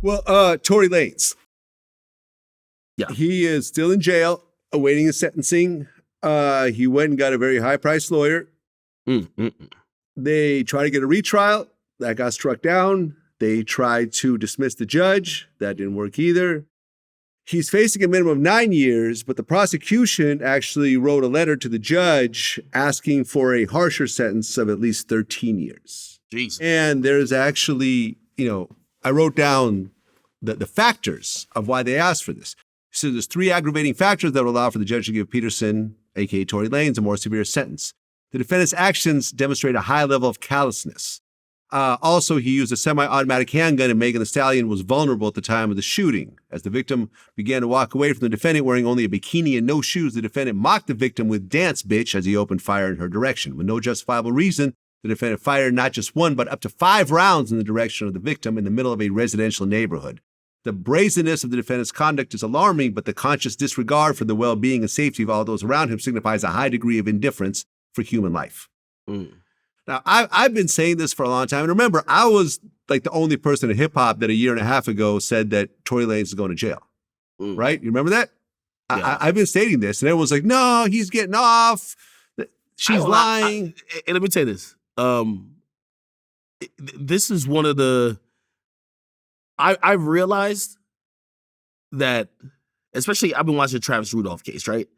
Well, Tory Lanez. Yeah. He is still in jail, awaiting his sentencing. He went and got a very high-priced lawyer. They tried to get a retrial. That got struck down. They tried to dismiss the judge. That didn't work either. He's facing a minimum of 9 years, but the prosecution actually wrote a letter to the judge asking for a harsher sentence of at least 13 years. Jeez. And there's actually, I wrote down the factors of why they asked for this. So there's 3 aggravating factors that would allow for the judge to give Peterson, a.k.a. Tory Lanez, a more severe sentence. The defendant's actions demonstrate a high level of callousness. Also, he used a semi-automatic handgun, and Megan Thee Stallion was vulnerable at the time of the shooting. As the victim began to walk away from the defendant wearing only a bikini and no shoes, the defendant mocked the victim with "dance, bitch," as he opened fire in her direction. With no justifiable reason, the defendant fired not just 1, but up to 5 rounds in the direction of the victim in the middle of a residential neighborhood. The brazenness of the defendant's conduct is alarming, but the conscious disregard for the well-being and safety of all those around him signifies a high degree of indifference for human life. Now, I've been saying this for a long time. And remember, I was like the only person in hip-hop that a year and a half ago said that Tory Lanez is going to jail. Right? You remember that? Yeah. I've been stating this, and everyone's like, no, he's getting off. She's lying. And let me tell you this. This is one of the... I've realized that, especially I've been watching the Travis Rudolph case, right?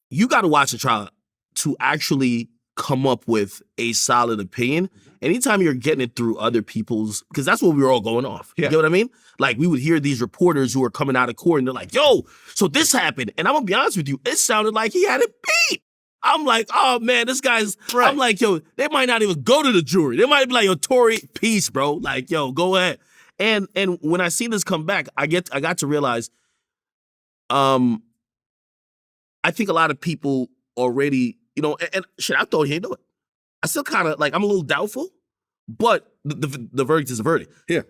You got to watch the trial to actually come up with a solid opinion. Anytime you're getting it through other people's, because that's what we were all going off. Yeah. You know what I mean? Like, we would hear these reporters who are coming out of court and they're like, yo, so this happened. And I'm going to be honest with you, it sounded like he had it beat. I'm like, oh man, this guy's, right. I'm like, yo, they might not even go to the jury. They might be like, yo, Tory, peace, bro. Like, yo, go ahead. And when I see this come back, I got to realize, I think a lot of people already, and shit, I thought he'd do it. I still kind of, like, I'm a little doubtful, but the verdict is a verdict. Yeah.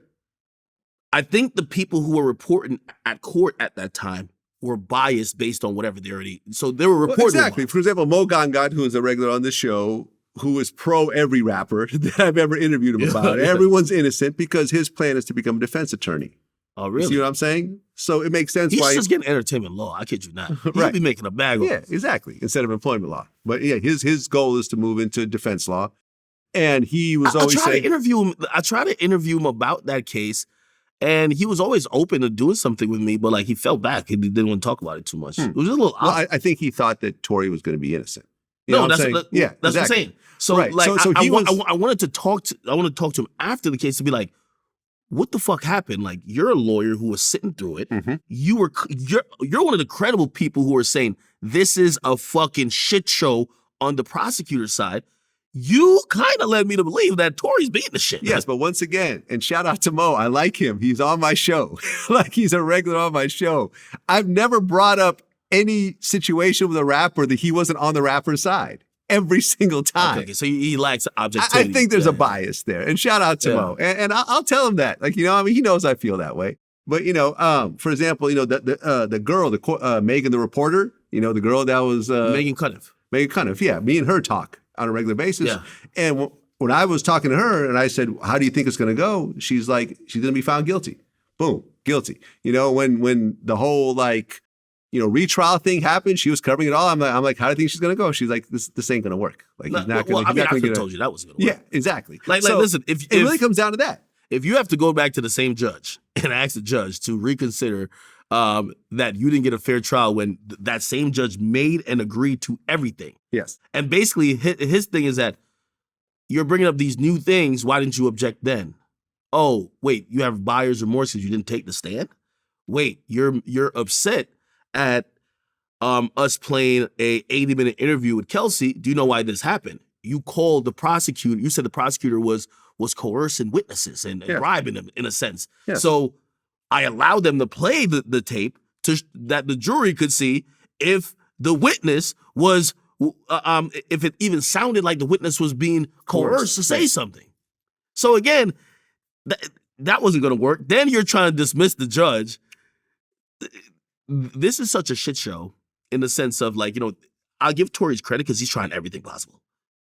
I think the people who were reporting at court at that time were biased based on whatever they already, so they were reporting. Well, exactly. For example, Mo Gangat, who is a regular on this show, who is pro every rapper that I've ever interviewed him about. Yeah. Everyone's innocent because his plan is to become a defense attorney. Oh, really? You see what I'm saying? So it makes sense why he's just getting entertainment law. I kid you not. He'd right. be making a bag of it. Yeah, exactly. Instead of employment law. But yeah, his goal is to move into defense law. And he was always saying... I tried to interview him about that case, and he was always open to doing something with me, but like he fell back. He didn't want to talk about it too much. It was a little odd. Well, I think he thought that Tory was going to be innocent. That's exactly. What I'm saying. So right. like, so I wanted to talk to him after the case to be like, what the fuck happened? Like, you're a lawyer who was sitting through it. Mm-hmm. You're one of the credible people who are saying this is a fucking shit show on the prosecutor's side. You kind of led me to believe that Tory's beating the shit. Yes, but once again, and shout out to Mo, I like him. He's on my show. Like, he's a regular on my show. I've never brought up any situation with a rapper that he wasn't on the rapper's side. Every single time. Okay, so he lacks objectivity. I think there's a bias there. And shout out to Mo. And I'll tell him that. Like, he knows I feel that way. But, for example, the girl, Megan the reporter, the girl that was... Megan Cuniff. Megan Cuniff, yeah. Me and her talk on a regular basis. Yeah. And when I was talking to her and I said, how do you think it's going to go? She's like, she's going to be found guilty. Boom, guilty. When the whole, retrial thing happened, she was covering it all. I'm like, how do you think she's going to go? She's like, this ain't going to work. Like, he's not going to. I told you that was going to work. Yeah, exactly. Listen, if it really comes down to that. If you have to go back to the same judge and ask the judge to reconsider that you didn't get a fair trial when that same judge made and agreed to everything. Yes. And basically his thing is that you're bringing up these new things. Why didn't you object then? Oh, wait, you have buyer's remorse because you didn't take the stand? Wait, you're upset at us playing a 80-minute interview with Kelsey. Do you know why this happened? You called the prosecutor. You said the prosecutor was coercing witnesses and bribing them in a sense. Yeah. So I allowed them to play the tape that the jury could see if the witness was, if it even sounded like the witness was being coerced to say something. So again, that wasn't going to work. Then you're trying to dismiss the judge. This is such a shit show in the sense of I'll give Tory's credit because he's trying everything possible.